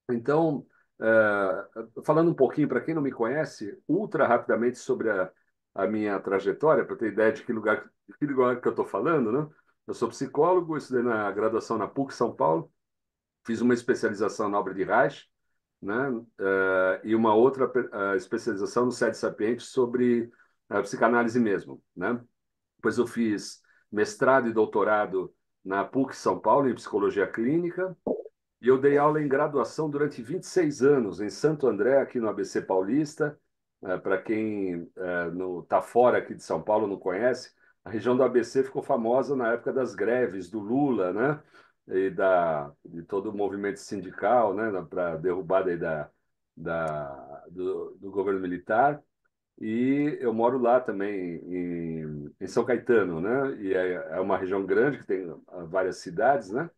Então, falando um pouquinho, para quem não me conhece, ultra rapidamente sobre a minha trajetória, para ter ideia de que lugar que eu estou falando, né? Eu sou psicólogo, estudei na graduação na PUC São Paulo, fiz uma especialização na obra de Reich, né? E uma outra especialização no Sede Sapiente sobre psicanálise mesmo, né? Depois eu fiz mestrado e doutorado na PUC São Paulo em psicologia clínica, e eu dei aula em graduação durante 26 anos em Santo André, aqui no ABC Paulista. Para quem está fora aqui de São Paulo não conhece, a região do ABC ficou famosa na época das greves do Lula, né? De todo o movimento sindical, né? Para derrubada aí do governo militar. E eu moro lá também, em São Caetano, né? E é uma região grande que tem várias cidades, né?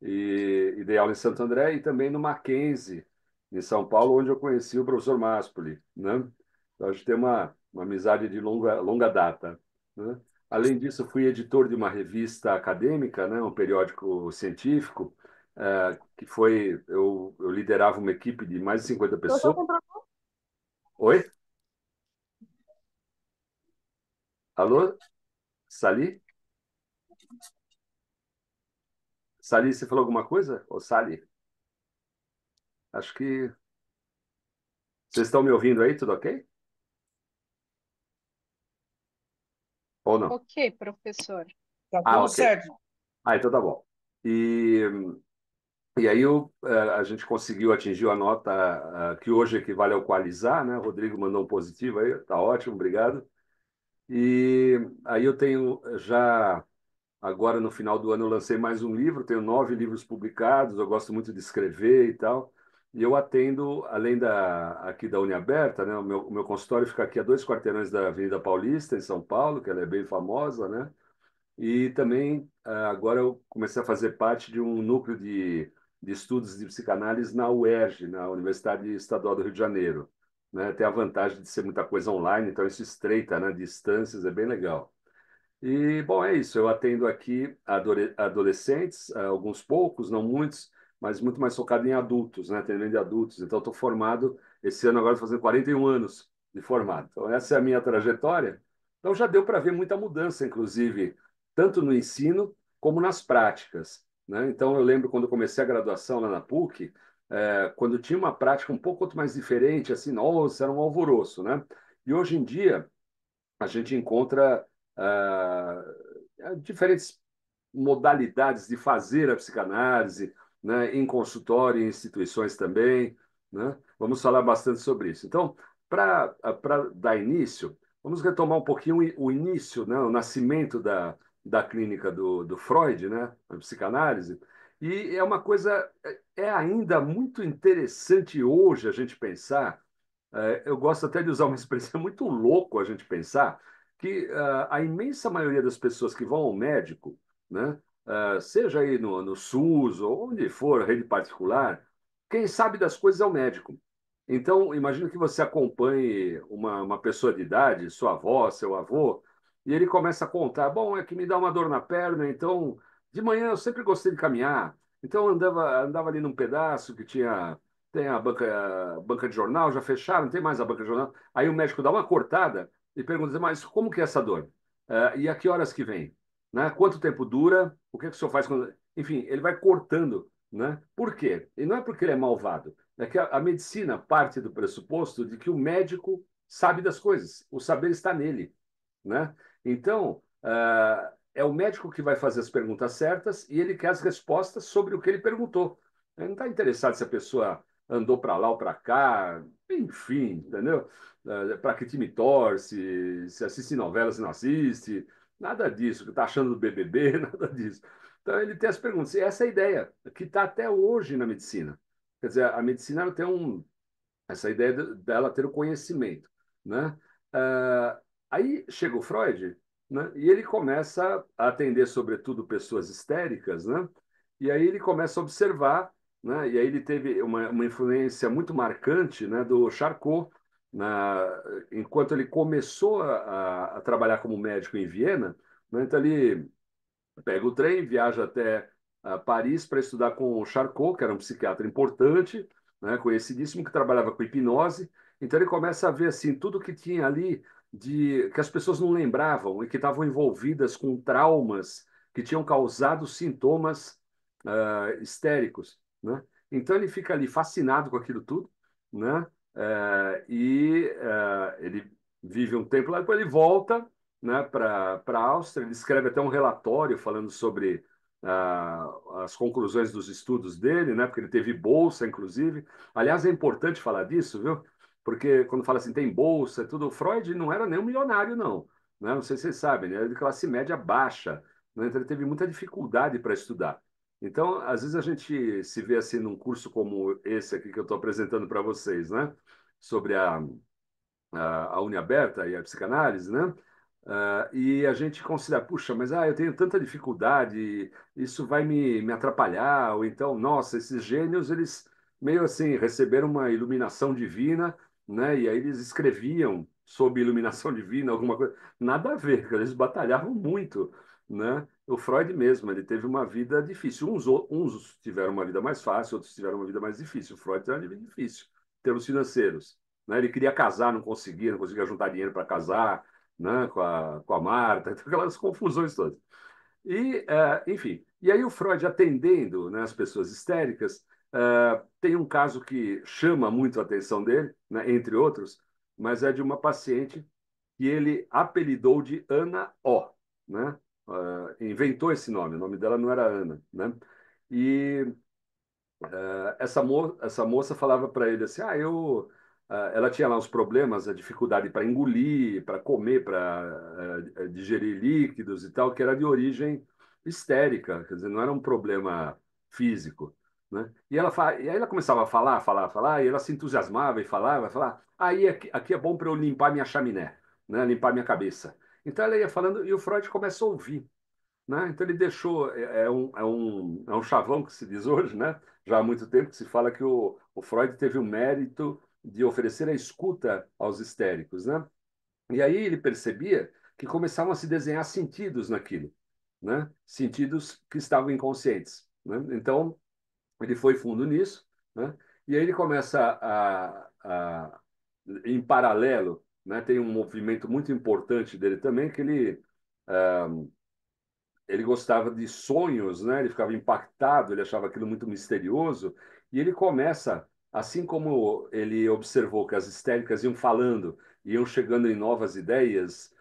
E dei aula em Santo André e também no Mackenzie, em São Paulo, onde eu conheci o professor Maspoli, né? Então, a gente tem uma amizade de longa data, né? Além disso, fui editor de uma revista acadêmica, né? Um periódico científico, eu liderava uma equipe de mais de 50 pessoas. Oi? Alô? Sali? Sali, você falou alguma coisa? Ô, Sali? Acho que vocês estão me ouvindo aí, tudo ok? Ou não? Ok, professor. Tá Ah, tudo ok. certo. Ah, então tá bom. E, e aí a gente conseguiu atingir a nota que hoje equivale ao Qualizar, né? O Rodrigo mandou um positivo aí, tá ótimo, obrigado. E aí eu tenho já, agora no final do ano, eu lancei mais um livro, tenho 9 livros publicados, eu gosto muito de escrever e tal. E eu atendo, além aqui da Uniaberta, né? O meu consultório fica aqui a 2 quarteirões da Avenida Paulista, em São Paulo, que ela é bem famosa, né? E também, agora eu comecei a fazer parte de um núcleo de estudos de psicanálise na UERJ, na Universidade Estadual do Rio de Janeiro, né? Tem a vantagem de ser muita coisa online, então isso estreita, né, distâncias, é bem legal. E, bom, é isso. Eu atendo aqui adolescentes, alguns poucos, não muitos, mas muito mais focado em adultos, né? Atendendo de adultos. Então, estou formado, esse ano agora fazendo 41 anos de formado. Então, essa é a minha trajetória. Então, já deu para ver muita mudança, inclusive, tanto no ensino como nas práticas, né? Então, eu lembro quando eu comecei a graduação lá na PUC, quando tinha uma prática um pouco mais diferente, assim, nossa, era um alvoroço, né? E hoje em dia, a gente encontra ah, diferentes modalidades de fazer a psicanálise, né, em consultório, em instituições também, né? Vamos falar bastante sobre isso. Então, para dar início, vamos retomar um pouquinho o início, né, o nascimento da clínica do Freud, né, a psicanálise. E é uma coisa, é ainda muito interessante hoje a gente pensar, eu gosto até de usar uma expressão muito louco a gente pensar que a imensa maioria das pessoas que vão ao médico, né, seja aí no SUS ou onde for, rede particular, quem sabe das coisas é o médico. Então, imagina que você acompanhe uma pessoa de idade, sua avó, seu avô, e ele começa a contar: bom, é que me dá uma dor na perna, então de manhã eu sempre gostei de caminhar, então eu andava ali num pedaço que tem a banca de jornal, já fecharam, não tem mais a banca de jornal. Aí o médico dá uma cortada e pergunta: mas como que é essa dor? E a que horas que vem? Né? Quanto tempo dura? O que que o senhor faz quando... Enfim, ele vai cortando, né? Por quê? E não é porque ele é malvado, é que a medicina parte do pressuposto de que o médico sabe das coisas, o saber está nele, né? Então, é o médico que vai fazer as perguntas certas e ele quer as respostas sobre o que ele perguntou. Ele não está interessado se a pessoa andou para lá ou para cá, enfim, entendeu? Para que time torce, se assiste novela, se não assiste, nada disso, que está achando do BBB, nada disso. Então, ele tem as perguntas. E essa é a ideia, que está até hoje na medicina. Quer dizer, a medicina ela tem essa ideia dela ter o conhecimento, né? Aí chega o Freud, né? E ele começa a atender, sobretudo, pessoas histéricas, né? E aí ele começa a observar, né? E aí ele teve uma influência muito marcante, né, do Charcot, enquanto ele começou a trabalhar como médico em Viena, né? Então ele pega o trem, viaja até Paris para estudar com o Charcot, que era um psiquiatra importante, né, conhecidíssimo, que trabalhava com hipnose. Então ele começa a ver assim tudo que tinha ali de que as pessoas não lembravam e que estavam envolvidas com traumas que tinham causado sintomas histéricos, né? Então ele fica ali fascinado com aquilo tudo, né? Ele vive um tempo lá, depois ele volta, né, para a Áustria. Ele escreve até um relatório falando sobre as conclusões dos estudos dele, né? Porque ele teve bolsa, inclusive. Aliás, é importante falar disso, viu? Porque quando fala assim, tem bolsa, tudo, Freud não era nem um milionário, não. Né? Não sei se vocês sabem, né? Ele era de classe média baixa, né? Então ele teve muita dificuldade para estudar. Então, às vezes a gente se vê assim num curso como esse aqui que eu estou apresentando para vocês, né? Sobre a unha aberta e a psicanálise, né? E a gente considera, puxa, mas eu tenho tanta dificuldade, isso vai me atrapalhar, ou então, nossa, esses gênios, eles meio assim receberam uma iluminação divina, né? E aí eles escreviam sobre iluminação divina, alguma coisa. Nada a ver, porque eles batalhavam muito, né? O Freud mesmo, ele teve uma vida difícil. Uns tiveram uma vida mais fácil, outros tiveram uma vida mais difícil. O Freud teve uma vida difícil, em termos financeiros, né? Ele queria casar, não conseguia juntar dinheiro para casar, né, com a Marta, aquelas confusões todas. Enfim, e aí o Freud atendendo, né, as pessoas histéricas, tem um caso que chama muito a atenção dele, né, entre outros, mas é de uma paciente que ele apelidou de Ana O, né? Inventou esse nome, o nome dela não era Ana, né? E essa moça falava para ele assim, ela tinha lá uns problemas, a dificuldade para engolir, para comer, para digerir líquidos e tal, que era de origem histérica, quer dizer, não era um problema físico, né? E aí ela começava a falar, e ela se entusiasmava e falava, aí aqui é bom para eu limpar minha chaminé, né? Limpar minha cabeça. Então ela ia falando e o Freud começa a ouvir, né? Então ele deixou, é um chavão que se diz hoje, né? Já há muito tempo que se fala que o Freud teve o mérito de oferecer a escuta aos histéricos, né? E aí ele percebia que começavam a se desenhar sentidos naquilo, né? Sentidos que estavam inconscientes, né? Então ele foi fundo nisso, né? E aí ele começa em paralelo, né? Tem um movimento muito importante dele também que ele gostava de sonhos, né? Ele ficava impactado, ele achava aquilo muito misterioso, e ele começa, assim como ele observou que as histéricas iam falando, iam chegando em novas ideias,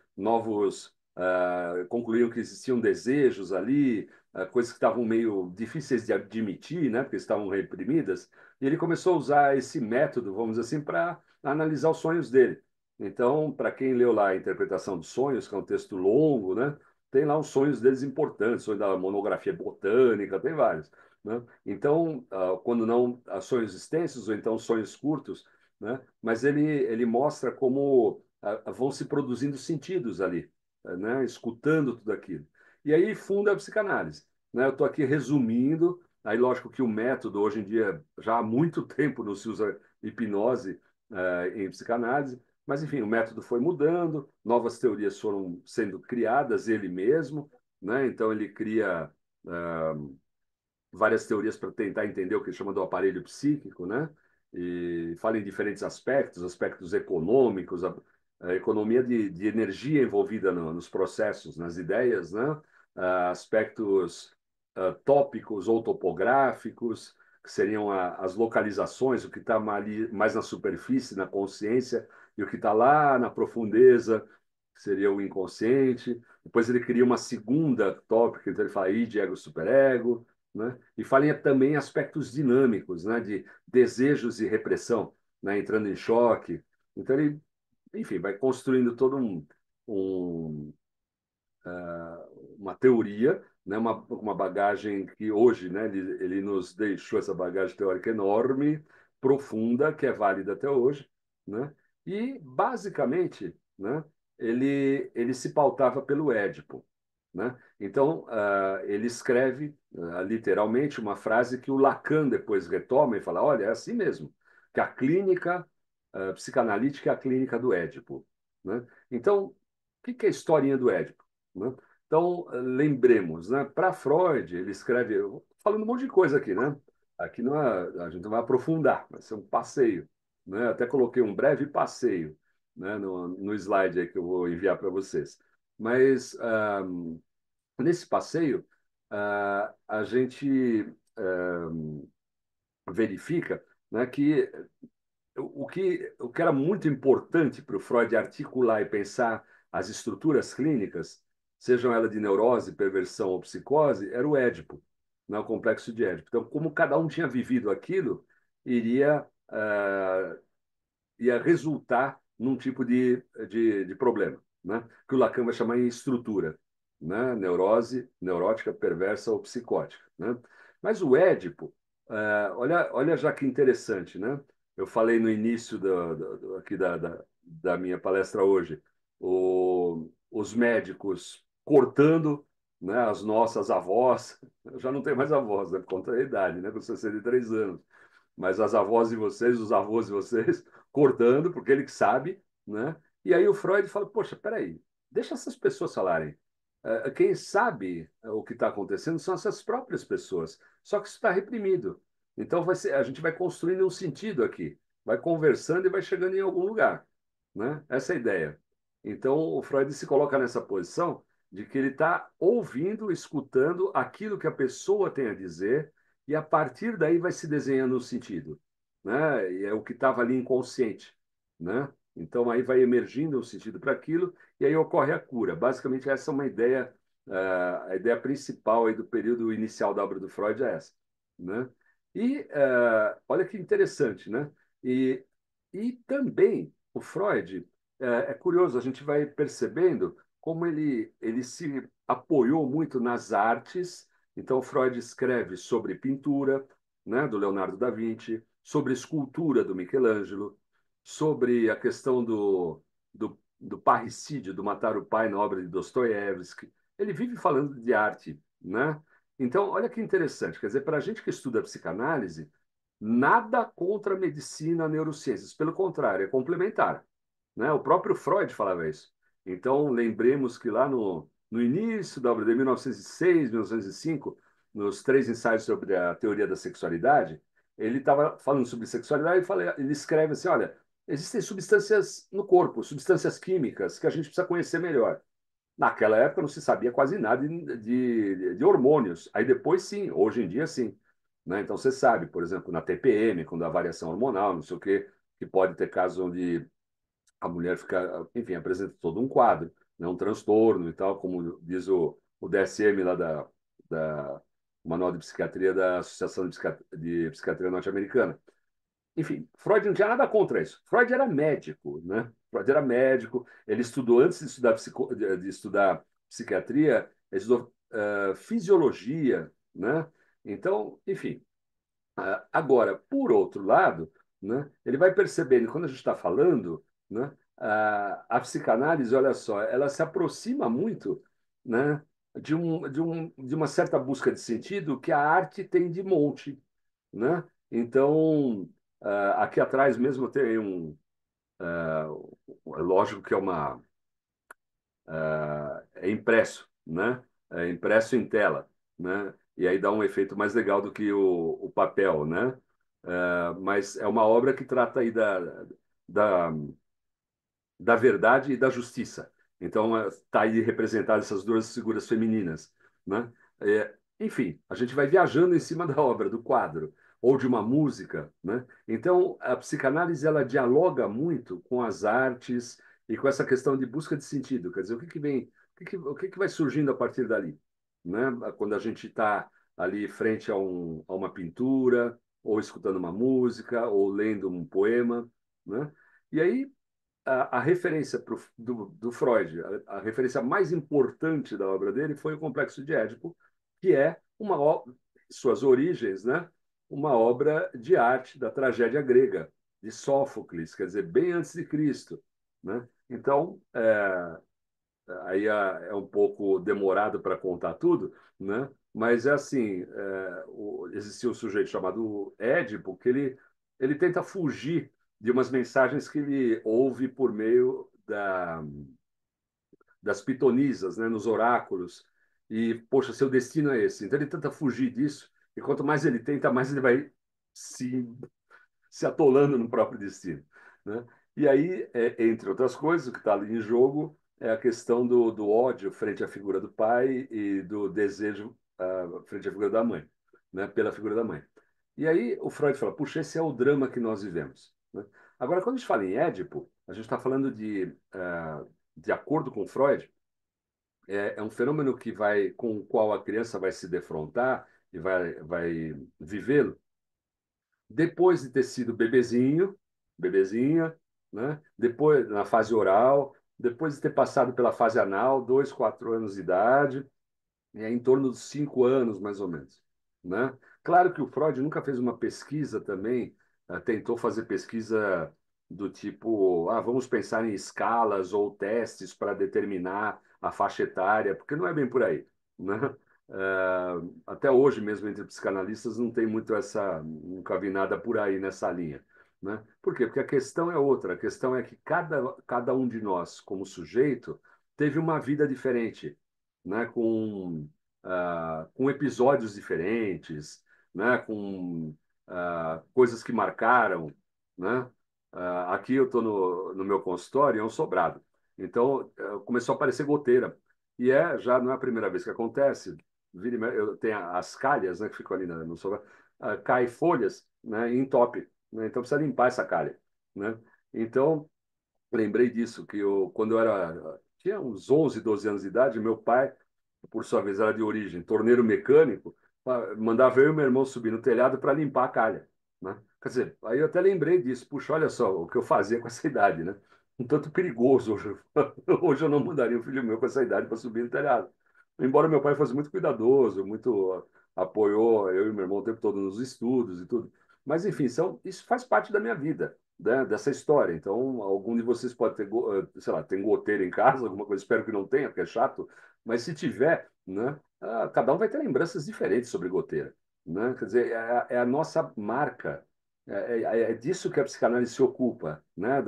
concluíam que existiam desejos ali, coisas que estavam meio difíceis de admitir, né? Porque estavam reprimidas, e ele começou a usar esse método, vamos dizer assim, para analisar os sonhos dele. Então, para quem leu lá a Interpretação dos Sonhos, que é um texto longo, né? Tem lá os sonhos deles importantes, sonho da monografia botânica, tem vários, né? Então, quando não sonhos extensos, ou então sonhos curtos, né? Mas ele mostra como vão se produzindo sentidos ali, né? Escutando tudo aquilo. E aí funda a psicanálise, né? Eu estou aqui resumindo, aí lógico que o método, hoje em dia, já há muito tempo não se usa hipnose em psicanálise, mas, enfim, o método foi mudando, novas teorias foram sendo criadas, ele mesmo, né? Então, ele cria várias teorias para tentar entender o que ele chama do aparelho psíquico, né? E fala em diferentes aspectos, aspectos econômicos, a economia de energia envolvida nos processos, nas ideias, né? Aspectos tópicos ou topográficos, que seriam as localizações, o que está mais na superfície, na consciência, e o que está lá na profundeza, que seria o inconsciente. Depois ele cria uma segunda tópica, então ele fala id, ego, superego, né? E fala também aspectos dinâmicos, né? De desejos e repressão, né? Entrando em choque. Então ele, enfim, vai construindo todo um, uma teoria, né? Uma bagagem que hoje, né? Ele nos deixou essa bagagem teórica enorme, profunda, que é válida até hoje, né? E basicamente, né? Ele se pautava pelo Édipo, né? Então, ele escreve literalmente uma frase que o Lacan depois retoma e fala: olha, é assim mesmo, que a clínica psicanalítica é a clínica do Édipo, né? Então, o que é a historinha do Édipo, né? Então, lembremos, né? Para Freud, ele escreve, falando um monte de coisa aqui, né? aqui não a gente não vai aprofundar, vai ser um passeio, né? Até coloquei um breve passeio, né, no slide aí que eu vou enviar para vocês. Mas nesse passeio, a gente verifica, né, que o que era muito importante para o Freud articular e pensar as estruturas clínicas, sejam elas de neurose, perversão ou psicose, era o Édipo, né, o complexo de Édipo. Então, como cada um tinha vivido aquilo, iria ia resultar num tipo de problema, né? Que o Lacan vai chamar em estrutura, né? Neurose, neurótica, perversa ou psicótica, né? Mas o Édipo, olha já que interessante, né? Eu falei no início aqui da minha palestra hoje, os médicos cortando, né, as nossas avós, eu já não tenho mais avós, né, por conta da idade, né, com 63 anos, mas as avós de vocês, os avós de vocês, cortando, porque ele que sabe, né? E aí o Freud fala, poxa, peraí, deixa essas pessoas falarem. Quem sabe o que está acontecendo são essas próprias pessoas, só que isso está reprimido. Então a gente vai construindo um sentido aqui, vai conversando e vai chegando em algum lugar, né? Essa é a ideia. Então o Freud se coloca nessa posição de que ele está ouvindo, escutando aquilo que a pessoa tem a dizer e a partir daí vai se desenhando um sentido, né? E é o que estava ali inconsciente, né? Então aí vai emergindo um sentido para aquilo e aí ocorre a cura. Basicamente essa é uma ideia, a ideia principal aí do período inicial da obra do Freud é essa, né? E olha que interessante, né? E, e também o Freud é curioso, a gente vai percebendo como ele se apoiou muito nas artes. Então, Freud escreve sobre pintura, né, do Leonardo da Vinci, sobre escultura do Michelangelo, sobre a questão do parricídio, do matar o pai na obra de Dostoiévski. Ele vive falando de arte, né? Então, olha que interessante. Quer dizer, para a gente que estuda psicanálise, nada contra a medicina, a neurociências. Pelo contrário, é complementar, né? O próprio Freud falava isso. Então, lembremos que lá no início da obra de 1906, 1905, nos três ensaios sobre a teoria da sexualidade, ele estava falando sobre sexualidade e ele escreve assim, olha, existem substâncias no corpo, substâncias químicas que a gente precisa conhecer melhor. Naquela época não se sabia quase nada de hormônios. Aí depois sim, hoje em dia sim. Né? Então você sabe, por exemplo, na TPM, quando há variação hormonal, não sei o quê, que pode ter casos onde a mulher fica, enfim, apresenta todo um quadro, né? Um transtorno e tal, como diz o DSM lá da Manual de Psiquiatria da Associação de Psiquiatria Norte-Americana. Enfim, Freud não tinha nada contra isso. Freud era médico, né? Freud era médico, ele estudou, antes de estudar, de estudar psiquiatria, ele estudou fisiologia, né? Então, enfim, agora, por outro lado, né, ele vai percebendo, quando a gente está falando, né, a psicanálise, olha só, ela se aproxima muito, né, de uma certa busca de sentido que a arte tem de monte, né? Então, aqui atrás mesmo tem é lógico que é impresso, né? É impresso em tela, né? E aí dá um efeito mais legal do que o papel, né? Mas é uma obra que trata aí da, da verdade e da justiça. Então, está aí representadas essas duas figuras femininas, né? Enfim, a gente vai viajando em cima da obra, do quadro, ou de uma música, né? Então, a psicanálise, ela dialoga muito com as artes e com essa questão de busca de sentido. Quer dizer, o que que vem, o que que vai surgindo a partir dali, né? Quando a gente está ali frente a uma pintura, ou escutando uma música, ou lendo um poema, né? E aí a referência do Freud, a referência mais importante da obra dele foi o Complexo de Édipo, que é suas origens, né? Uma obra de arte da tragédia grega, de Sófocles, quer dizer, bem antes de Cristo, né? Então, aí é um pouco demorado para contar tudo, né? Mas é assim, existia um sujeito chamado Édipo que ele tenta fugir de umas mensagens que ele ouve por meio das pitonisas, né? Nos oráculos. E, poxa, seu destino é esse. Então ele tenta fugir disso E quanto mais ele tenta, mais ele vai se, se atolando no próprio destino, né? E aí, entre outras coisas, o que está ali em jogo é a questão do ódio frente à figura do pai e do desejo frente à figura da mãe, né? Pela figura da mãe. E aí o Freud fala, puxa, esse é o drama que nós vivemos, né? Agora, quando a gente fala em Édipo, a gente está falando de acordo com Freud, é um fenômeno que vai, com o qual a criança vai se defrontar e vai vivê-lo depois de ter sido bebezinho, bebezinha, né? Depois na fase oral, depois de ter passado pela fase anal, 2, 4 anos de idade, em torno dos 5 anos, mais ou menos, né? Claro que o Freud nunca fez uma pesquisa também, tentou fazer pesquisa do tipo, vamos pensar em escalas ou testes para determinar a faixa etária, porque não é bem por aí, né? Até hoje mesmo entre psicanalistas não tem muito essa, nunca vi nada por aí nessa linha, né? Por quê? Porque a questão é outra, a questão é que cada um de nós, como sujeito, teve uma vida diferente, né? Com episódios diferentes, né? Com coisas que marcaram, né? Aqui eu estou no meu consultório, é um sobrado. Então, começou a aparecer goteira. E já não é a primeira vez que acontece. Eu tenho as calhas, né, que ficam ali no sobrado, cai folhas, né, e entope, né? Então precisa limpar essa calha, né? Então, lembrei disso, que quando eu tinha uns 11, 12 anos de idade, meu pai, por sua vez, era de origem torneiro mecânico, mandava eu e meu irmão subir no telhado para limpar a calha, né? Quer dizer, aí eu até lembrei disso. Puxa, olha só o que eu fazia com essa idade, né? Um tanto perigoso hoje. Hoje eu não mandaria um filho meu com essa idade para subir no telhado. Embora meu pai fosse muito cuidadoso, muito apoiou eu e meu irmão o tempo todo nos estudos e tudo. Mas, enfim, isso faz parte da minha vida, né, dessa história. Então, algum de vocês pode ter, sei lá, tem goteira em casa, alguma coisa, espero que não tenha, porque é chato, mas se tiver, né, cada um vai ter lembranças diferentes sobre goteira, né? Quer dizer, é a nossa marca, é disso que a psicanálise se ocupa, né,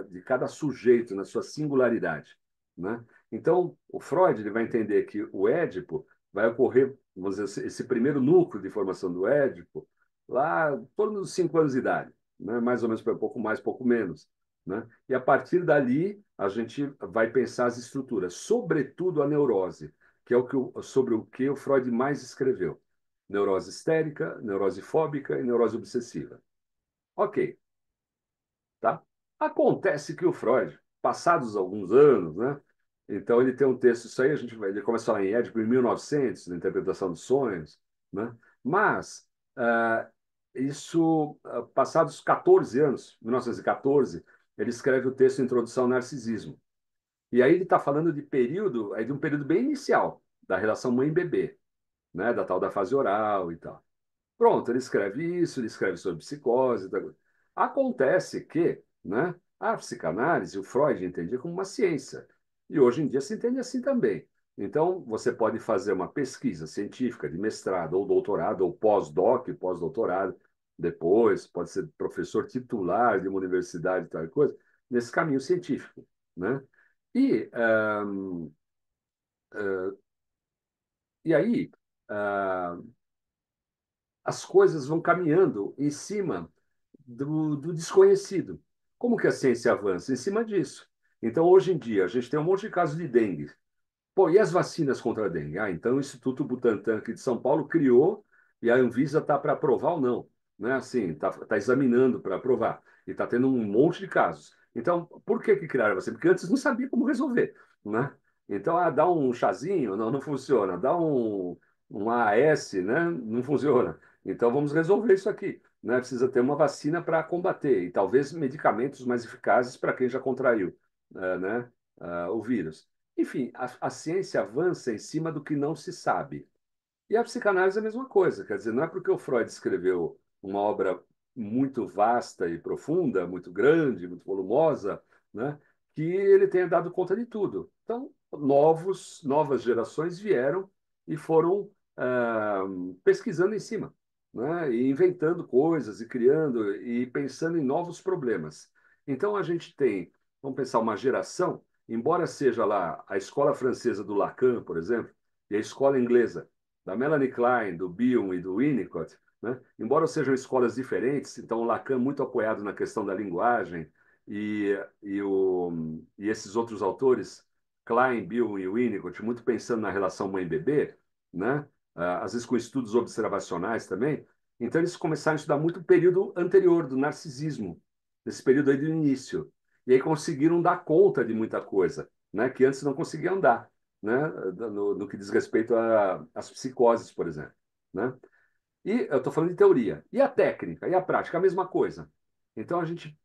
de cada sujeito na sua singularidade, né? Então, o Freud ele vai entender que o Édipo vai ocorrer, vamos dizer, esse primeiro núcleo de formação do Édipo, lá em torno dos 5 anos de idade, né? Mais ou menos, um pouco mais, pouco menos, né? E a partir dali, a gente vai pensar as estruturas, sobretudo a neurose, que é sobre o que o Freud mais escreveu. Neurose histérica, neurose fóbica e neurose obsessiva. Ok, tá? Acontece que o Freud, passados alguns anos, né? Então ele tem um texto, isso aí ele começa a falar em Édipo em 1900, na interpretação dos sonhos, né? Mas passados 14 anos, 1914, ele escreve o texto Introdução ao Narcisismo. E aí ele está falando de um período bem inicial da relação mãe-bebê, né? Da tal da fase oral e tal. Pronto, ele escreve isso, ele escreve sobre psicose. Acontece que, né, a psicanálise, o Freud entendia como uma ciência. E hoje em dia se entende assim também. Então, você pode fazer uma pesquisa científica de mestrado ou doutorado, ou pós-doc, pós-doutorado, depois, pode ser professor titular de uma universidade e tal coisa, nesse caminho científico, né? E, e aí, ah, as coisas vão caminhando em cima do desconhecido. Como que a ciência avança? Em cima disso. Então, hoje em dia, a gente tem um monte de casos de dengue. Pô, e as vacinas contra a dengue? Então o Instituto Butantan aqui de São Paulo criou e a Anvisa está para aprovar ou não. Né? Assim, tá examinando para aprovar. E está tendo um monte de casos. Então, por que criaram a vacina? Porque antes não sabia como resolver. Né? Então, dá um chazinho, não funciona. Dá um AS, né? Não funciona. Então, vamos resolver isso aqui. Né? Precisa ter uma vacina para combater e talvez medicamentos mais eficazes para quem já contraiu, né? O vírus. Enfim, a ciência avança em cima do que não se sabe. E a psicanálise é a mesma coisa, quer dizer, não é porque o Freud escreveu uma obra muito vasta e profunda, muito grande, muito volumosa, né, que ele tenha dado conta de tudo. Então, novas gerações vieram e foram pesquisando em cima, né, e inventando coisas e criando e pensando em novos problemas. Então, a gente tem, vamos pensar, uma geração, embora seja lá a escola francesa do Lacan, por exemplo, e a escola inglesa, da Melanie Klein, do Bion e do Winnicott, né? Embora sejam escolas diferentes, então Lacan muito apoiado na questão da linguagem e esses outros autores, Klein, Bion e Winnicott, muito pensando na relação mãe-bebê, né? Às vezes com estudos observacionais também. Então eles começaram a estudar muito o período anterior do narcisismo, nesse período aí do início. E aí conseguiram dar conta de muita coisa, né? Que antes não conseguiam dar, né? No que diz respeito às psicoses, por exemplo, né? E eu estou falando de teoria. E a técnica? E a prática? A mesma coisa. Então a gente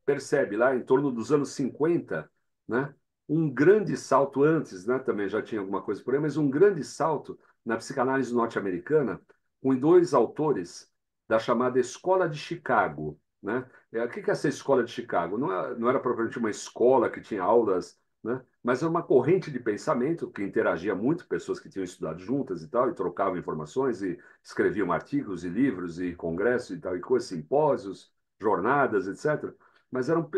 percebe lá em torno dos anos 50, né, um grande salto antes, né, também já tinha alguma coisa por aí, mas um grande salto na psicanálise norte-americana com dois autores da chamada Escola de Chicago. Né? O que é essa Escola de Chicago? Não era propriamente uma escola que tinha aulas, né? Mas era uma corrente de pensamento que interagia muito, pessoas que tinham estudado juntas e tal, e trocavam informações, e escreviam artigos e livros e congressos e tal, e coisas, simpósios, jornadas, etc. Mas eram,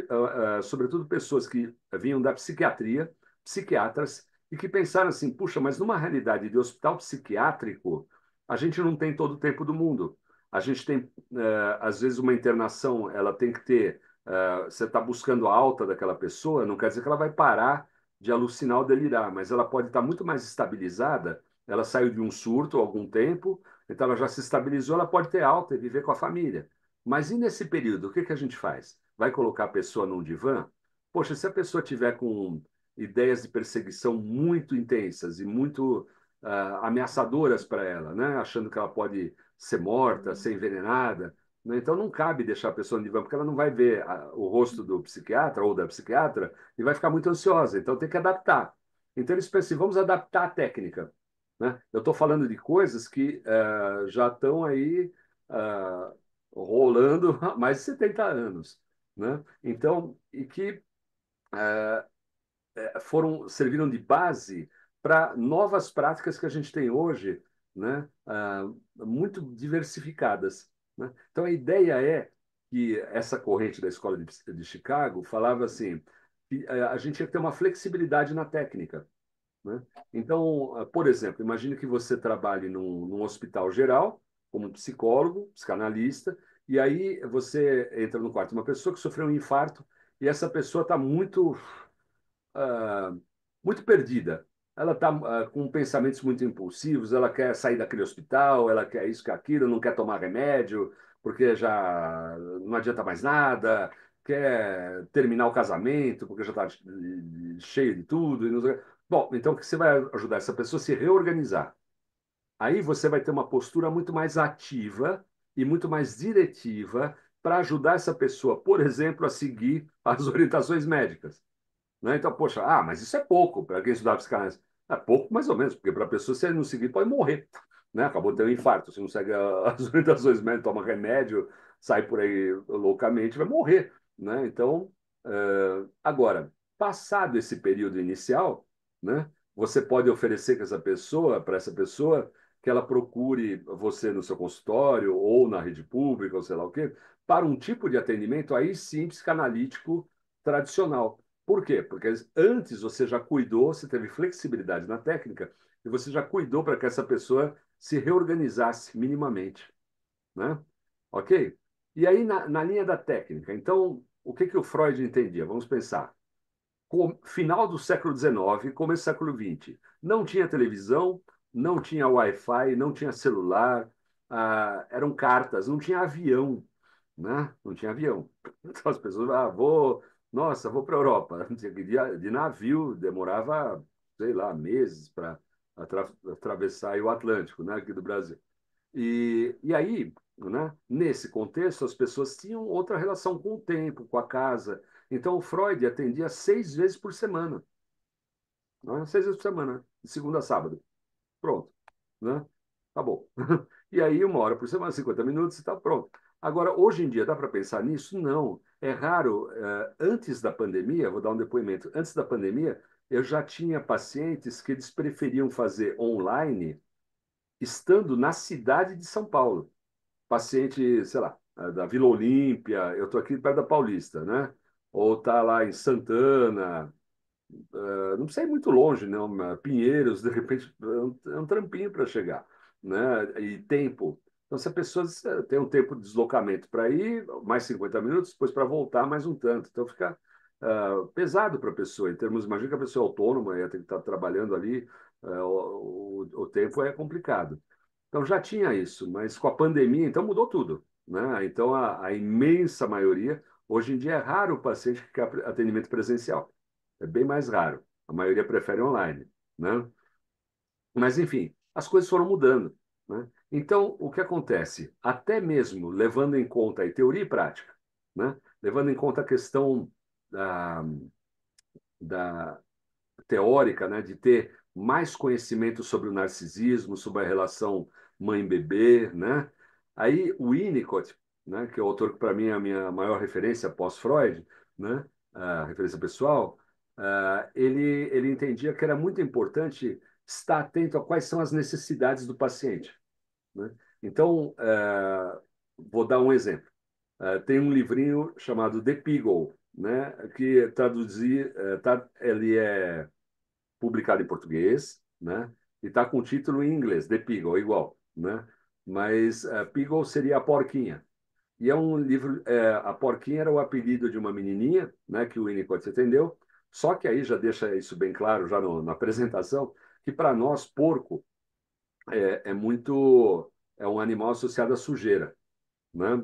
sobretudo, pessoas que vinham da psiquiatria, psiquiatras, e que pensaram assim: puxa, mas numa realidade de hospital psiquiátrico, a gente não tem todo o tempo do mundo. A gente tem, às vezes, uma internação, ela tem que ter. Você está buscando a alta daquela pessoa, não quer dizer que ela vai parar de alucinar ou delirar, mas ela pode estar muito mais estabilizada. Ela saiu de um surto há algum tempo, então ela já se estabilizou, ela pode ter alta e viver com a família. Mas e nesse período, o que que a gente faz? Vai colocar a pessoa num divã? Poxa, se a pessoa tiver com ideias de perseguição muito intensas e muito ameaçadoras para ela, né? Achando que ela pode ser morta, ser envenenada, né? Então não cabe deixar a pessoa no divã, porque ela não vai ver o rosto do psiquiatra ou da psiquiatra e vai ficar muito ansiosa. Então tem que adaptar. Então eles pensam assim, vamos adaptar a técnica. Né? Eu estou falando de coisas que já estão aí rolando há mais de 70 anos. Né? Então, e que serviram de base para novas práticas que a gente tem hoje, né? Muito diversificadas. Né? Então, a ideia é que essa corrente da Escola de Chicago falava assim, que a gente tinha que ter uma flexibilidade na técnica. Né? Então, por exemplo, imagine que você trabalhe num hospital geral, como psicólogo, psicanalista, e aí você entra no quarto de uma pessoa que sofreu um infarto e essa pessoa está ah, muito perdida. Ela está com pensamentos muito impulsivos, ela quer sair daquele hospital, ela quer isso, quer aquilo, não quer tomar remédio, porque já não adianta mais nada, quer terminar o casamento, porque já está cheio de tudo. E não sei. Bom, então o que você vai ajudar essa pessoa a se reorganizar? Aí você vai ter uma postura muito mais ativa e muito mais diretiva para ajudar essa pessoa, por exemplo, a seguir as orientações médicas. Né? Então, poxa, mas isso é pouco para quem estudar psicanálise. É pouco, mais ou menos, porque para a pessoa, se ele não seguir, pode morrer. Né? Acabou de ter um infarto. Se não segue as orientações médicas, toma remédio, sai por aí loucamente, vai morrer. Né? Então, agora, passado esse período inicial, né, você pode oferecer para essa pessoa, que ela procure você no seu consultório ou na rede pública, ou sei lá o quê, para um tipo de atendimento aí sim psicanalítico tradicional. Por quê? Porque antes você já cuidou, você teve flexibilidade na técnica e você já cuidou para que essa pessoa se reorganizasse minimamente, né? Ok? E aí, na linha da técnica, então, o que que o Freud entendia? Vamos pensar. Final do século XIX, começo do século XX. Não tinha televisão, não tinha Wi-Fi, não tinha celular, eram cartas, não tinha avião, né? Não tinha avião. Então as pessoas, nossa, vou para a Europa. De navio, demorava, sei lá, meses para atravessar o Atlântico, né, aqui do Brasil. E aí, né, nesse contexto, as pessoas tinham outra relação com o tempo, com a casa. Então, o Freud atendia 6 vezes por semana, né? 6 vezes por semana, de segunda a sábado. Pronto, né? Acabou. E aí, 1 hora por semana, 50 minutos e está pronto. Agora, hoje em dia, dá para pensar nisso? Não. É raro. Antes da pandemia, vou dar um depoimento. Antes da pandemia, eu já tinha pacientes que eles preferiam fazer online estando na cidade de São Paulo. Paciente, sei lá, da Vila Olímpia, eu estou aqui perto da Paulista, né? Ou está lá em Santana, Não precisa ir muito longe, não. Pinheiros, de repente, é um trampinho para chegar, né? E tempo. Então, se a pessoa tem um tempo de deslocamento para ir, mais 50 minutos, depois para voltar, mais um tanto. Então, fica pesado para a pessoa. Em termos, imagina que a pessoa é autônoma, ia ter que estar trabalhando ali, o tempo é complicado. Então, já tinha isso, mas com a pandemia, então mudou tudo, né? Então, a imensa maioria, hoje em dia, é raro o paciente que quer atendimento presencial. É bem mais raro. A maioria prefere online, né? Mas, enfim, as coisas foram mudando, né? Então, o que acontece? Até mesmo levando em conta aí teoria e prática, né? Levando em conta a questão da, da teórica, né? De ter mais conhecimento sobre o narcisismo, sobre a relação mãe-bebê, né? Aí o Winnicott, né? Que é o autor que para mim é a minha maior referência pós-Freud, né? A referência pessoal, ele entendia que era muito importante estar atento a quais são as necessidades do paciente, né? Então, vou dar um exemplo. Tem um livrinho chamado The Peagle, né? Que traduzir, ele é publicado em português, né? E está com o título em inglês, The Peagle, igual, né? Mas Peagle seria a porquinha. E é um livro, a porquinha era o apelido de uma menininha, né? Que o Winnicott atendeu. Só que aí já deixa isso bem claro, já na apresentação, que para nós, porco é um animal associado à sujeira, né?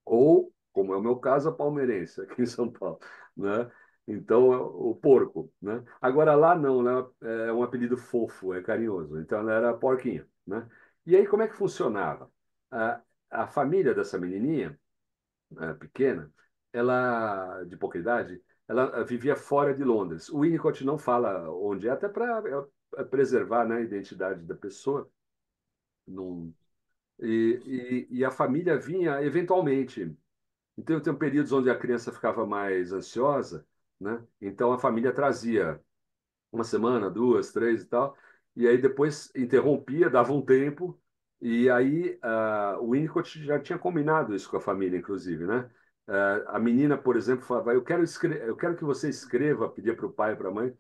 Ou, como é o meu caso, a palmeirense, aqui em São Paulo, né? Então, o porco, né? Agora lá não, né? É um apelido fofo, é carinhoso. Então, ela era porquinha, né? E aí, como é que funcionava? A, a família dessa menininha, pequena, ela, de pouca idade, ela vivia fora de Londres. O Winnicott não fala onde é, até para preservar, né, a identidade da pessoa. Não, e a família vinha eventualmente. Então, tem períodos onde a criança ficava mais ansiosa, né? Então, a família trazia uma semana, duas, três e tal, e aí depois interrompia, dava um tempo, e aí o Winnicott já tinha combinado isso com a família, inclusive, né? A menina, por exemplo, falava, eu quero que você escreva, pedia para o pai e para a mãe,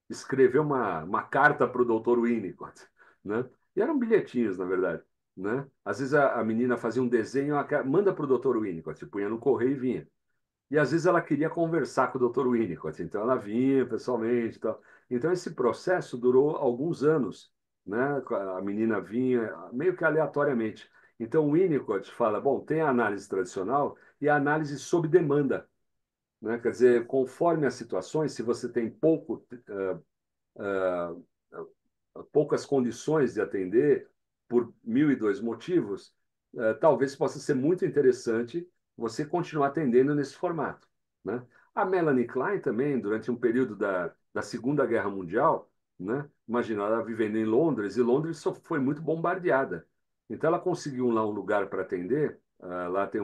escrever uma carta para o doutor Winnicott, né? E eram bilhetinhos, na verdade, né? Às vezes a menina fazia um desenho, manda para o doutor Winnicott, punha no correio e vinha. E às vezes ela queria conversar com o doutor Winnicott, então ela vinha pessoalmente e tal. Então esse processo durou alguns anos, né? A menina vinha meio que aleatoriamente. Então o Winnicott fala, bom, tem a análise tradicional e a análise sob demanda, né? Quer dizer, conforme as situações, se você tem poucas condições de atender por 1.002 motivos, talvez possa ser muito interessante você continuar atendendo nesse formato, né? A Melanie Klein também, durante um período da Segunda Guerra Mundial, né? Imagina, ela vivendo em Londres, e Londres só foi muito bombardeada. Então, ela conseguiu lá um lugar para atender. Lá tem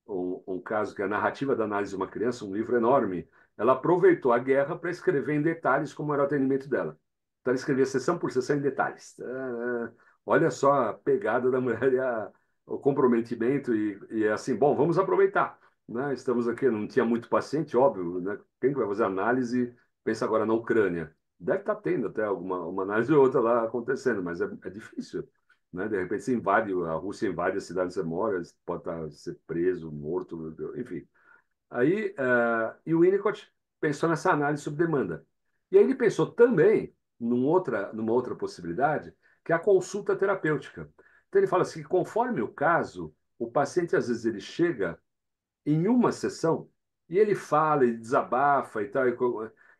um caso que é a Narrativa da Análise de uma Criança, um livro enorme. Ela aproveitou a guerra para escrever em detalhes como era o atendimento dela. Então, ela escrevia sessão por sessão em detalhes. Olha só a pegada da mulher e o comprometimento e é assim, bom, vamos aproveitar, né? Estamos aqui, não tinha muito paciente, óbvio, né? Quem que vai fazer análise? Pensa agora na Ucrânia. Deve estar tendo até alguma uma análise ou outra lá acontecendo, mas é difícil, né? De repente você invade, a Rússia invade a cidade que você mora, você pode ser preso, morto, enfim. Aí, e o Winnicott pensou nessa análise sob demanda. E aí ele pensou também numa outra possibilidade, que é a consulta terapêutica. Então ele fala assim, que conforme o caso, o paciente às vezes ele chega em uma sessão e ele fala, ele desabafa e tal,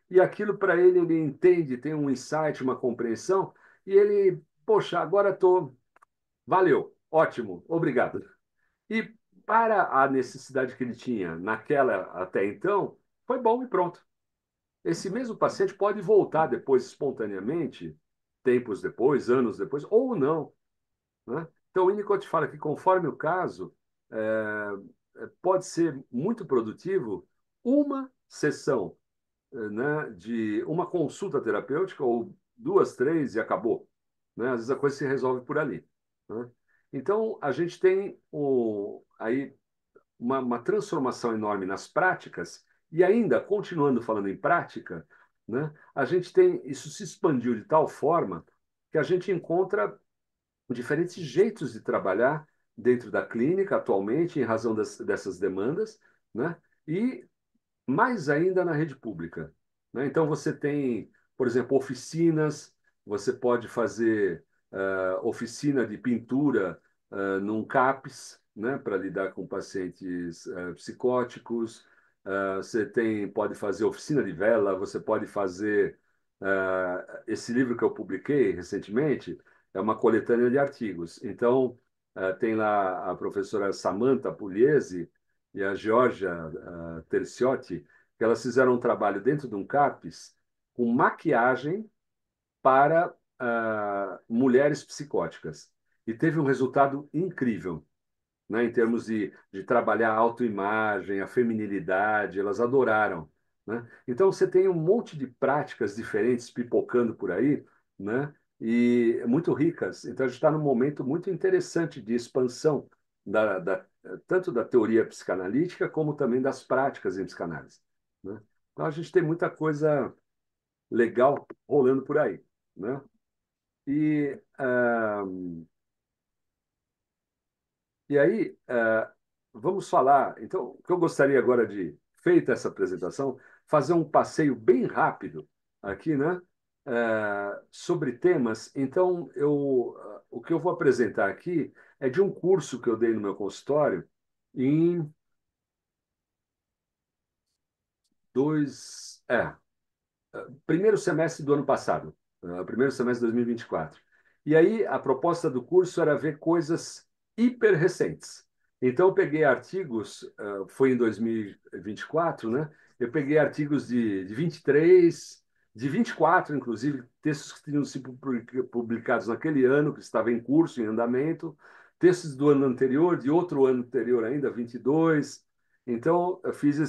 e aquilo para ele ele entende, tem um insight, uma compreensão, e ele, poxa, agora estou. Valeu, ótimo, obrigado. E para a necessidade que ele tinha naquela até então, foi bom e pronto. Esse mesmo paciente pode voltar depois espontaneamente, tempos depois, anos depois, ou não, né? Então, o Winnicott fala que, conforme o caso, pode ser muito produtivo uma sessão, né, de uma consulta terapêutica, ou duas, três e acabou, né? Às vezes a coisa se resolve por ali, né? Então, a gente tem aí uma transformação enorme nas práticas E ainda, continuando falando em prática, né, a gente tem, isso se expandiu de tal forma que a gente encontra diferentes jeitos de trabalhar dentro da clínica atualmente, em razão dessas demandas, né? E mais ainda na rede pública, né? Então, você tem, por exemplo, oficinas, você pode fazer oficina de pintura num CAPS, né, para lidar com pacientes psicóticos. Você tem, pode fazer oficina de vela, você pode fazer. Esse livro que eu publiquei recentemente é uma coletânea de artigos. Então, tem lá a professora Samantha Pugliese e a Georgia Terciotti, que elas fizeram um trabalho dentro de um CAPS com maquiagem para mulheres psicóticas. E teve um resultado incrível, né, em termos de trabalhar a autoimagem, a feminilidade, elas adoraram. Né? Então, você tem um monte de práticas diferentes pipocando por aí, né, e muito ricas. Então, a gente está num momento muito interessante de expansão, tanto da teoria psicanalítica, como também das práticas em psicanálise. Né? Então, a gente tem muita coisa legal rolando por aí. Né? E, e aí, vamos falar. Então, o que eu gostaria agora de, feita essa apresentação, fazer um passeio bem rápido aqui, né? Sobre temas. Então, o que eu vou apresentar aqui é de um curso que eu dei no meu consultório em dois. Primeiro semestre do ano passado, primeiro semestre de 2024. E aí a proposta do curso era ver coisas hiper recentes. Então eu peguei artigos, foi em 2024, né? Eu peguei artigos de 23, de 24, inclusive, textos que tinham sido publicados naquele ano, que estava em curso, em andamento, textos do ano anterior, de outro ano anterior ainda, 22. Então eu fiz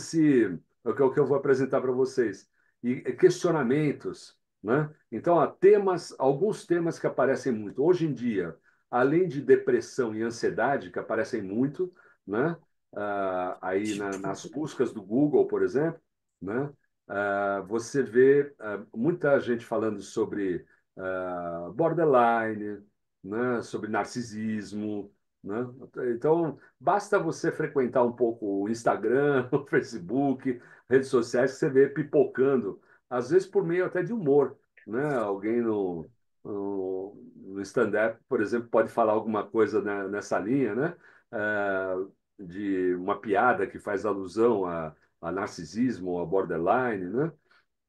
o que eu vou apresentar para vocês e questionamentos, né? Então, há temas, alguns temas que aparecem muito. Hoje em dia, além de depressão e ansiedade, que aparecem muito, né? Aí nas buscas do Google, por exemplo, né? Você vê muita gente falando sobre borderline, né? Sobre narcisismo, né? Então, basta você frequentar um pouco o Instagram, o Facebook, redes sociais que você vê pipocando, às vezes por meio até de humor, né? Alguém no stand-up, por exemplo, pode falar alguma coisa nessa linha, né? De uma piada que faz alusão a narcisismo ou a borderline, né?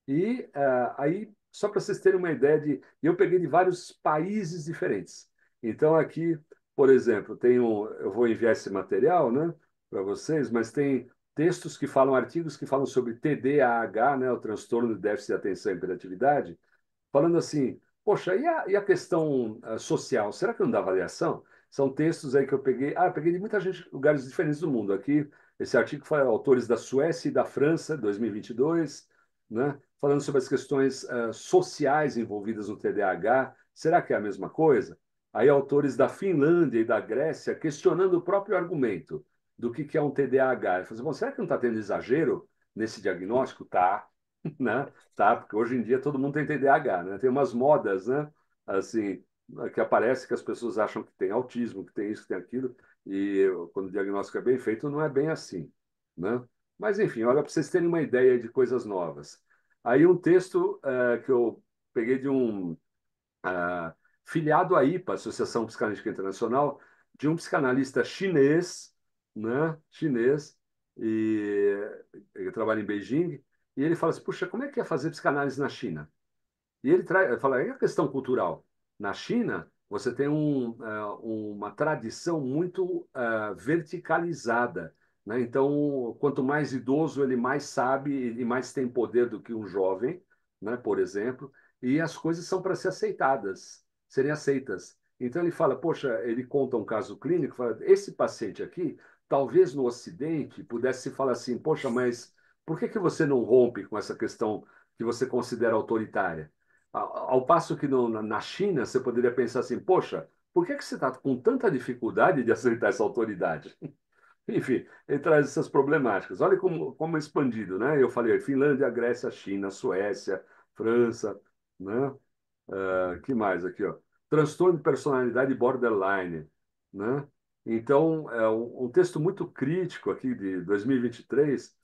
E aí, só para vocês terem uma ideia eu peguei de vários países diferentes. Então, aqui, por exemplo, eu vou enviar esse material, né, para vocês, mas tem textos que falam, artigos que falam sobre TDAH, né, o transtorno de déficit de atenção e hiperatividade, falando assim, poxa, e a questão social? Será que não dá avaliação? São textos aí que eu peguei. Eu peguei de muita gente, lugares diferentes do mundo. Aqui, esse artigo foi autores da Suécia e da França, 2022, né? Falando sobre as questões sociais envolvidas no TDAH. Será que é a mesma coisa? Aí, autores da Finlândia e da Grécia questionando o próprio argumento do que é um TDAH. Eu falei, bom, será que não está tendo exagero nesse diagnóstico? Tá, né? Tá, porque hoje em dia todo mundo tem TDAH, né? Tem umas modas, né? Assim, que aparece que as pessoas acham que tem autismo, que tem isso, que tem aquilo, e quando o diagnóstico é bem feito, não é bem assim, né? Mas, enfim, olha, para vocês terem uma ideia de coisas novas. Aí um texto que eu peguei de um filiado à IPA, Associação Psicanalítica Internacional, de um psicanalista chinês, né? Chinês, e ele trabalha em Beijing, e ele fala assim, puxa, como é que é fazer psicanálise na China? E ele fala, é a questão cultural. Na China, você tem uma tradição muito verticalizada, né? Então, quanto mais idoso ele mais sabe e mais tem poder do que um jovem, né? Por exemplo, e as coisas são para ser aceitadas, serem aceitas. Então ele fala, poxa, ele conta um caso clínico, fala, esse paciente aqui, talvez no Ocidente pudesse se falar assim, poxa, mas por que você não rompe com essa questão que você considera autoritária? Ao passo que na China você poderia pensar assim, poxa, por que você está com tanta dificuldade de aceitar essa autoridade? Enfim, ele traz essas problemáticas. Olha como é expandido, né? Eu falei Finlândia, Grécia, China, Suécia, França, né? Que mais aqui, ó? Transtorno de personalidade borderline, né? Então, é um texto muito crítico aqui de 2023,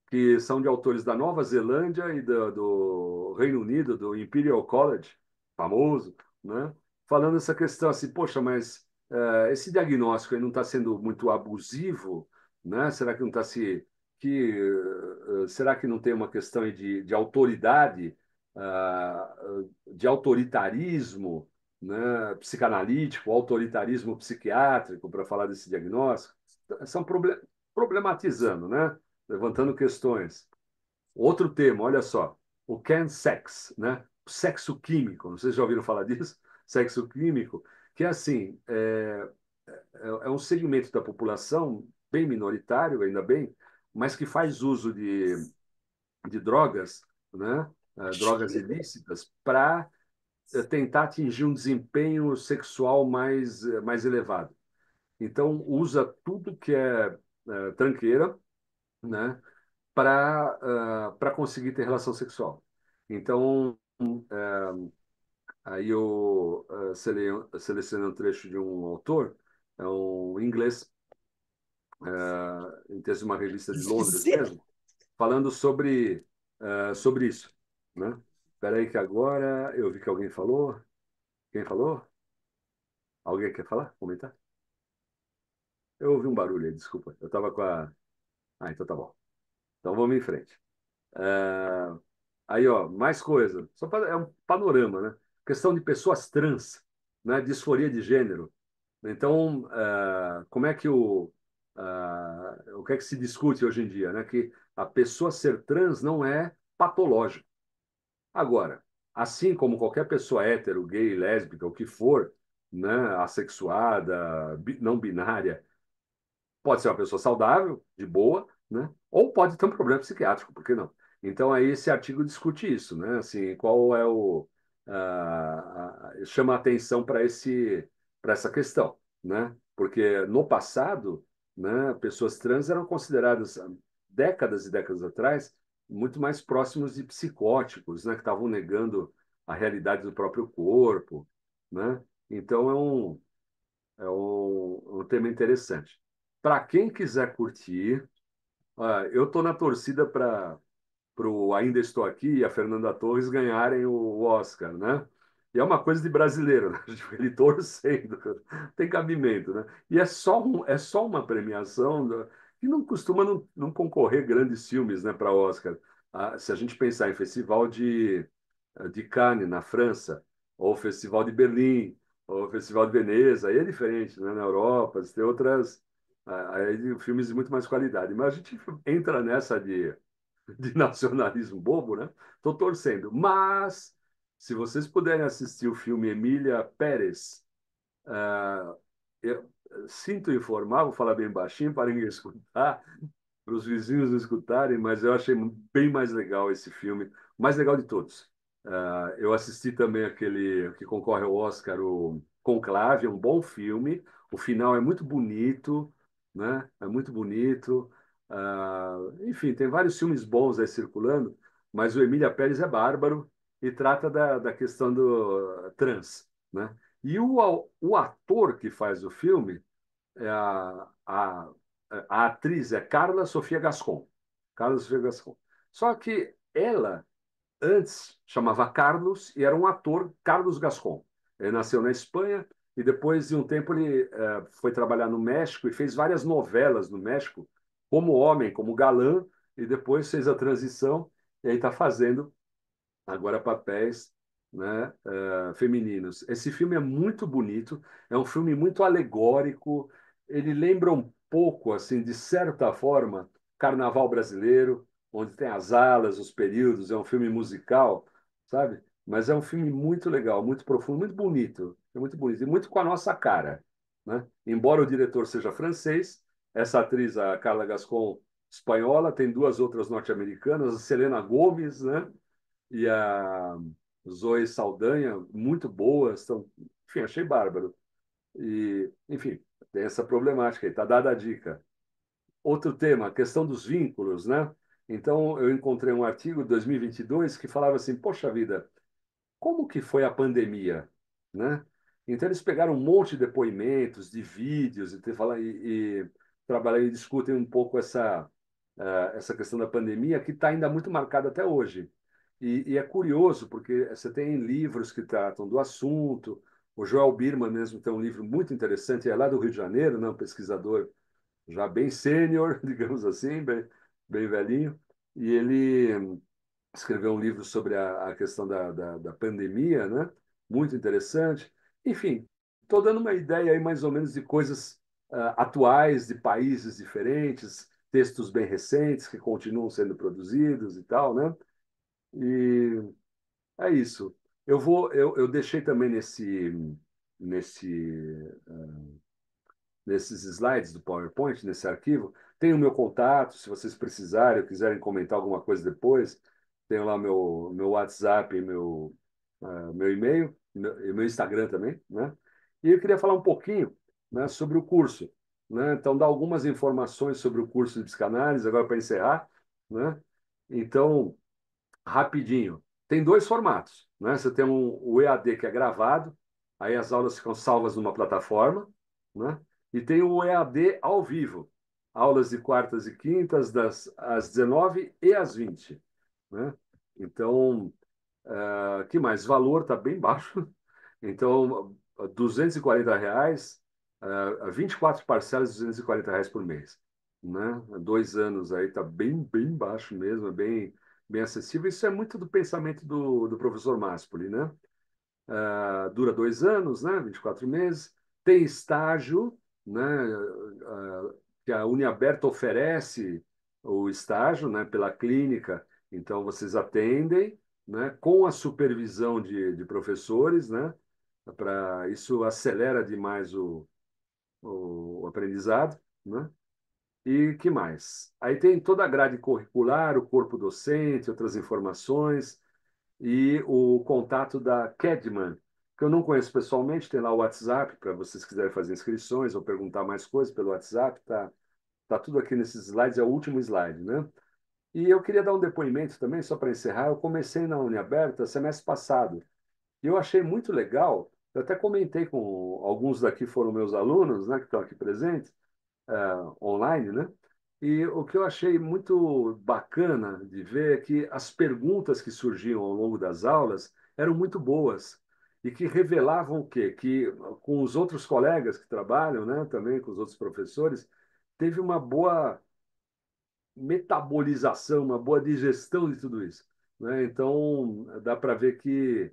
que são de autores da Nova Zelândia e do Reino Unido, do Imperial College, famoso, né? Falando essa questão assim, poxa, mas esse diagnóstico aí não está sendo muito abusivo, né? Será que não está se será que não tem uma questão aí de autoridade, de autoritarismo, né, psicanalítico, autoritarismo psiquiátrico para falar desse diagnóstico? São problematizando, né? Levantando questões. Outro tema, olha só, o chemsex, né? Sexo químico, não sei se já ouviram falar disso, sexo químico, que é assim, é um segmento da população bem minoritário, ainda bem, mas que faz uso de drogas, né? Drogas ilícitas, para tentar atingir um desempenho sexual mais elevado. Então, usa tudo que é tranqueira, né? Para conseguir ter relação sexual. Então, aí eu selecionei um trecho de um autor, é um inglês, em texto de uma revista de Londres mesmo, falando sobre isso, né? Espera aí que agora eu vi que alguém falou. Quem falou? Alguém quer falar? Comentar? Eu ouvi um barulho aí, desculpa. Eu estava com a... Ah, então tá bom. Então vamos em frente. É, Aí, ó, mais coisa. É um panorama, né? Questão de pessoas trans, né? Disforia de gênero. Então, como é que o que é que se discute hoje em dia, né? Que a pessoa ser trans não é patológico. Agora, assim como qualquer pessoa hétero, gay, lésbica, o que for, né? Assexuada, não binária, pode ser uma pessoa saudável, de boa, né? Ou pode ter um problema psiquiátrico, por que não? Então, aí esse artigo discute isso, né? Assim, qual é chama a atenção para essa questão, né? Porque no passado, né, pessoas trans eram consideradas, décadas e décadas atrás, muito mais próximos de psicóticos, né? Que estavam negando a realidade do próprio corpo, né? Então, é um tema interessante. Para quem quiser curtir, eu estou na torcida para o Ainda Estou Aqui e a Fernanda Torres ganharem o Oscar, né? E é uma coisa de brasileiro, né? Ele torcendo, tem cabimento, né? E é só uma premiação que não costuma não concorrer grandes filmes, né, para Oscar. Se a gente pensar em festival de Cannes, na França, ou Festival de Berlim, ou Festival de Veneza, aí é diferente, né? Na Europa, tem outras, aí, filmes de muito mais qualidade. Mas a gente entra nessa de nacionalismo bobo, né? Estou torcendo. Mas, se vocês puderem assistir o filme Emília Pérez, eu sinto informar, vou falar bem baixinho para ninguém escutar, para os vizinhos não escutarem, mas eu achei bem mais legal esse filme, mais legal de todos. Eu assisti também aquele que concorre ao Oscar, o Conclave, é um bom filme. O final é muito bonito, né? É muito bonito. Enfim, tem vários filmes bons aí circulando, mas o Emília Pérez é bárbaro e trata da questão do trans, né? E o ator que faz o filme a atriz é Carla Sofia Gascon. Carla Sofia Gascon. Só que ela antes chamava Carlos e era um ator Carlos Gascon. Ele nasceu na Espanha e depois de um tempo ele foi trabalhar no México e fez várias novelas no México como homem, como galã, e depois fez a transição e aí está fazendo agora papéis, né, femininos. Esse filme é muito bonito, é um filme muito alegórico, ele lembra um pouco, assim, de certa forma, Carnaval Brasileiro, onde tem as alas, os períodos, é um filme musical, sabe? Mas é um filme muito legal, muito profundo, muito bonito, é muito bonito, e muito com a nossa cara, né? Embora o diretor seja francês, essa atriz, a Carla Gascon, espanhola, tem duas outras norte-americanas, a Selena Gomez, né? E a Zoe Saldanha, muito boas. Então, enfim, achei bárbaro. E, enfim, tem essa problemática aí, tá dada a dica. outro tema, a questão dos vínculos, né? Então, eu encontrei um artigo de 2022 que falava assim, poxa vida, como que foi a pandemia, né? Então eles pegaram um monte de depoimentos, de vídeos e trabalham e discutem um pouco essa questão da pandemia que está ainda muito marcada até hoje. E é curioso porque você tem livros que tratam do assunto. O Joel Birman mesmo tem um livro muito interessante, é lá do Rio de Janeiro, né? Um pesquisador já bem sênior, digamos assim, bem velhinho, e ele escreveu um livro sobre a questão da pandemia, né? Muito interessante. Enfim, estou dando uma ideia aí mais ou menos de coisas atuais, de países diferentes, textos bem recentes que continuam sendo produzidos e tal, né? E é isso. Eu deixei também nesse nesses slides do PowerPoint, nesse arquivo. Tem o meu contato, se vocês precisarem ou quiserem comentar alguma coisa depois, tenho lá meu WhatsApp, meu e-mail, meu Instagram também, né? E eu queria falar um pouquinho, né, sobre o curso, né? Então, dar algumas informações sobre o curso de psicanálise, agora para encerrar, né? Então, rapidinho. Tem dois formatos, né? Você tem o EAD que é gravado, aí as aulas ficam salvas numa plataforma, né? E tem o EAD ao vivo, aulas de quartas e quintas, às 19 e às 20, né? Então, que mais? O valor está bem baixo. Então, R$ 240, 24 parcelas de R$ 240 por mês, né? 2 anos aí está bem baixo mesmo, é bem acessível. Isso é muito do pensamento do professor Maspoli, né? Dura 2 anos, né? 24 meses. Tem estágio, né? Que a Uniaberta oferece o estágio, né? Pela clínica. Então, vocês atendem, né? Com a supervisão de professores, né? Isso acelera demais o aprendizado, né? E que mais? Aí tem toda a grade curricular, o corpo docente, outras informações e o contato da Kedman, que eu não conheço pessoalmente, tem lá o WhatsApp para vocês quiserem fazer inscrições ou perguntar mais coisas pelo WhatsApp, tá tudo aqui nesses slides, é o último slide, né? E eu queria dar um depoimento também, só para encerrar. Eu comecei na Uniaberta semestre passado e eu achei muito legal. Eu até comentei com alguns daqui foram meus alunos, né, que estão aqui presentes, online, né? E o que eu achei muito bacana de ver é que as perguntas que surgiam ao longo das aulas eram muito boas e que revelavam o quê? Que com os outros colegas que trabalham, né, também com os outros professores, teve uma boa metabolização, uma boa digestão de tudo isso, né? Então, dá para ver que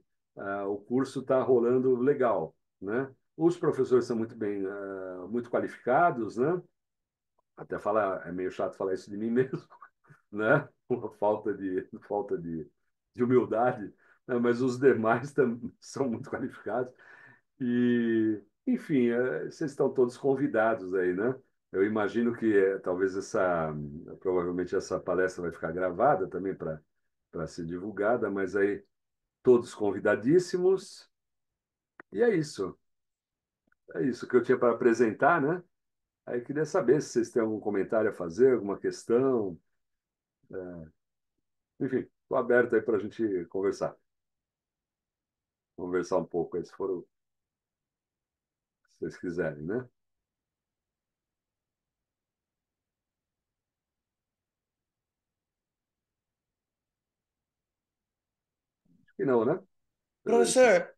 o curso está rolando legal, né? Os professores são muito qualificados, né? Até falar, é meio chato falar isso de mim mesmo, né? Uma falta de humildade, né? Mas os demais são muito qualificados. E, enfim, vocês estão todos convidados aí, né? Eu imagino que talvez provavelmente essa palestra vai ficar gravada também para ser divulgada, mas aí todos convidadíssimos. E é isso que eu tinha para apresentar, né? Aí eu queria saber se vocês têm algum comentário a fazer, alguma questão. Enfim, estou aberto aí para a gente conversar um pouco aí, se vocês quiserem, né? E não, né? Esses- Professor,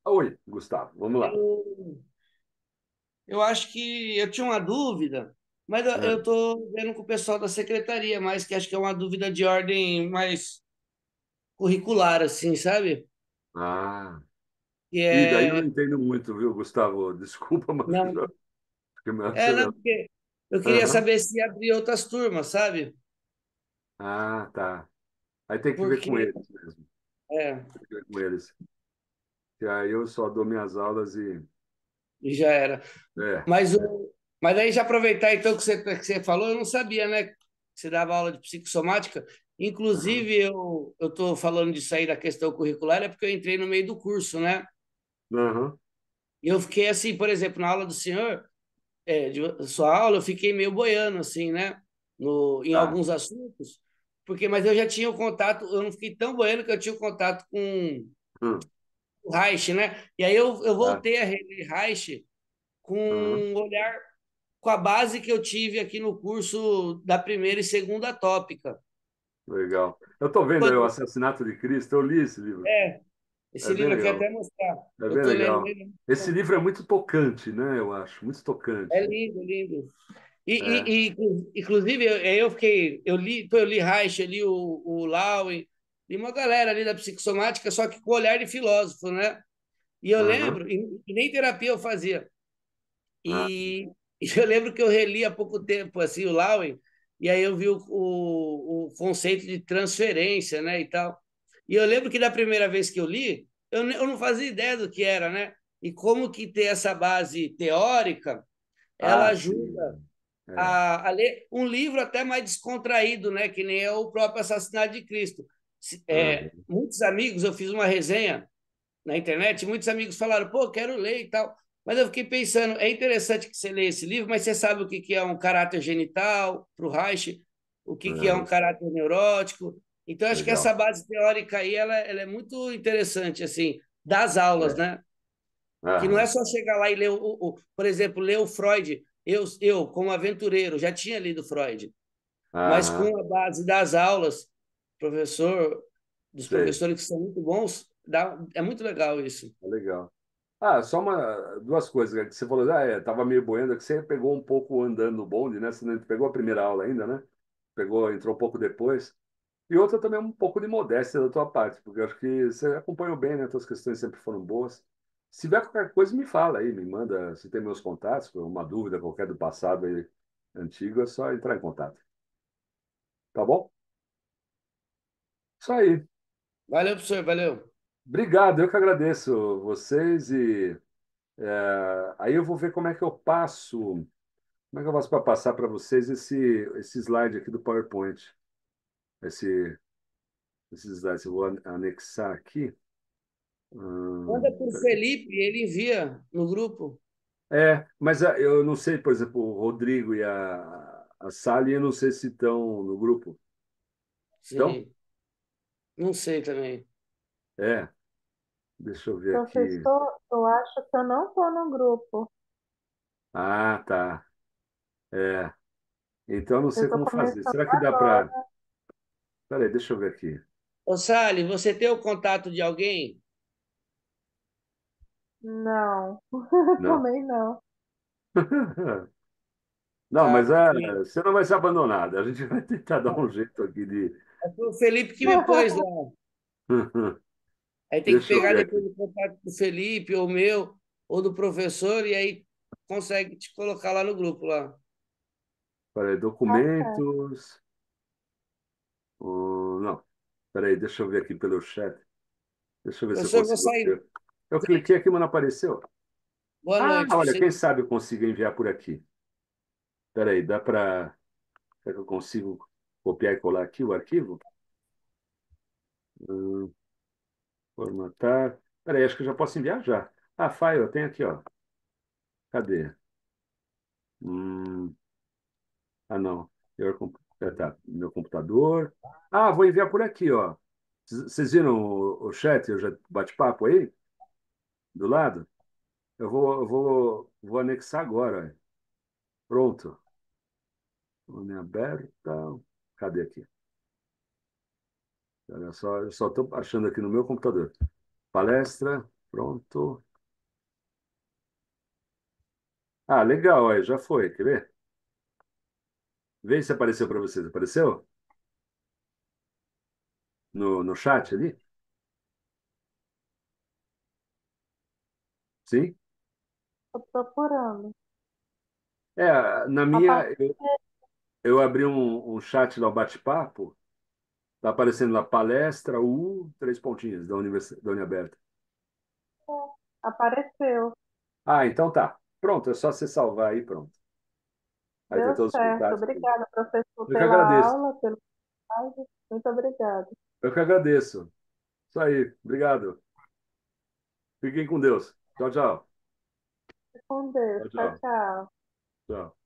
Oi, Gustavo, vamos lá. eu, eu acho que eu tinha uma dúvida, mas eu É. estou vendo com o pessoal da secretaria, mas que acho que é uma dúvida de ordem mais curricular, assim, sabe? Ah, Que e daí eu não é. entendo muito, viu, Gustavo? Desculpa, mas Não, não, porque eu queria Aham. saber se abrir outras turmas, sabe? Ah, tá. Aí tem que ver com Porque. eles mesmo. É, Tem que ver com eles. Que aí eu só dou minhas aulas e. e já era. É. Mas, mas aí já aproveitar então que você falou, eu não sabia, né? Que você dava aula de psicossomática. Aham. Inclusive, eu estou falando disso aí da questão curricular, é porque eu entrei no meio do curso, né? Aham. E eu fiquei assim, por exemplo, na aula do senhor, de sua aula, eu fiquei meio boiando, assim, né? Em Tá. alguns assuntos, mas eu já tinha o contato, eu não fiquei tão boiando que eu tinha o contato com Hum, o Reich, né? E aí eu tá. voltei a reler Reich com Uhum, um olhar, com a base que eu tive aqui no curso da primeira e segunda tópica. legal. Eu estou vendo aí o Quando- Assassinato de Cristo, eu li esse livro. É, É esse bem livro eu quero legal. até mostrar. É Eu bem estou lendo legal. ele. Esse livro é muito tocante, né? Eu acho, muito É tocante. lindo, lindo. É. Inclusive, eu li Reich, eu li o Lowen, li uma galera ali da psicossomática, só que com o olhar de filósofo, né? E eu Aham. lembro, e nem terapia eu fazia. Ah, E, e eu lembro que eu reli há pouco tempo assim o Lowen, e aí eu vi o conceito de transferência, né, e tal. E eu lembro que da primeira vez que eu li, eu não fazia ideia do que era, né? E como que ter essa base teórica, ela ajuda sim. É. a ler um livro até mais descontraído, né? Que nem é o próprio Assassinato de Cristo. Aham. Muitos amigos, eu fiz uma resenha na internet, muitos amigos falaram, pô, quero ler e tal. Mas eu fiquei pensando, é interessante que você leia esse livro, mas você sabe o que que é um caráter genital para o Reich, o que que é um Aham. caráter neurótico. Então, acho que essa Legal. base teórica aí, ela é muito interessante, assim, das aulas, É. né? Que não é Aham. só chegar lá e ler, por exemplo, ler o Freud. Como aventureiro, já tinha lido Freud, mas Aham. com a base das aulas, professor, dos Sei. professores que são muito bons, é muito legal isso. É legal. Ah, só duas coisas, cara, que você falou, tava meio boiando, que você pegou um pouco andando no bonde, né? Você não pegou a primeira aula ainda, né? Pegou, entrou um pouco depois. E outra também um pouco de modéstia da tua parte, porque eu acho que você acompanhou bem, né? Tuas questões sempre foram boas. Se tiver qualquer coisa, me fala aí, me manda, se tem meus contatos, uma dúvida qualquer do passado aí, antigo, é só entrar em contato. Tá bom? Isso aí. Valeu, professor, valeu. Obrigado, eu que agradeço vocês aí eu vou ver como é que eu passo, como é que eu faço para passar para vocês esse slide aqui do PowerPoint, esse, esse slide, eu vou anexar aqui. Manda para o Peraí. Felipe, ele envia no grupo. Mas eu não sei, por exemplo, o Rodrigo e a Sally, eu não sei se estão no grupo. Estão? Sim, não sei também. É, deixa eu ver aqui. Professor, eu acho que eu não estou no grupo. Ah, tá. É, então eu não Eu sei estou como fazer. começando Será que dá agora. para. Peraí, deixa eu ver aqui. Ô, Sally, você tem o contato de alguém? Não, Não. também não. Não, Tá, mas porque você não vai ser abandonado. A gente vai tentar dar um jeito aqui de. foi o Felipe que me pôs lá. Aí tem que Deixa eu pegar ver depois aqui. o contato do Felipe, ou meu, ou do professor, e aí consegue te colocar lá no grupo lá. Peraí, Tá certo. documentos. Não, peraí, deixa eu ver aqui pelo chat. Deixa eu ver se eu Professor, eu vou consigo sair. ver. Eu cliquei aqui, mas não apareceu. Boa Ah, noite para olha, você. quem sabe eu consigo enviar por aqui. Peraí, dá para. Será que eu consigo copiar e colar aqui o arquivo? Hum, formatar. Peraí, acho que eu já posso enviar já. Ah, file, eu tenho aqui, ó. Cadê? Hum, não. Tá, meu computador. Ah, vou enviar por aqui, ó. Vocês viram o chat, o bate-papo aí, do lado? Vou anexar agora. Ó. Pronto. Nome aberta. Cadê aqui? Olha só, eu só estou achando aqui no meu computador. Palestra, pronto. Ah, legal, aí, já foi. Quer ver? Vê se apareceu para vocês. Apareceu? No chat ali? Sim? Estou procurando. Na minha, Apa- eu abri um chat lá, o bate-papo. Está aparecendo lá, palestra, três pontinhos, da Uniaberta. Apareceu. Ah, então tá. Pronto, é só você salvar aí, pronto. Aí tem Deu todos os certo. contatos. Obrigada, professor, Eu que pela agradeço. aula, pelo slide. Muito obrigada. Eu que agradeço. Isso aí. Obrigado. Fiquem com Deus. Tchau, tchau. Com Deus. Tchau, Tchau, tchau. tchau. Tchau.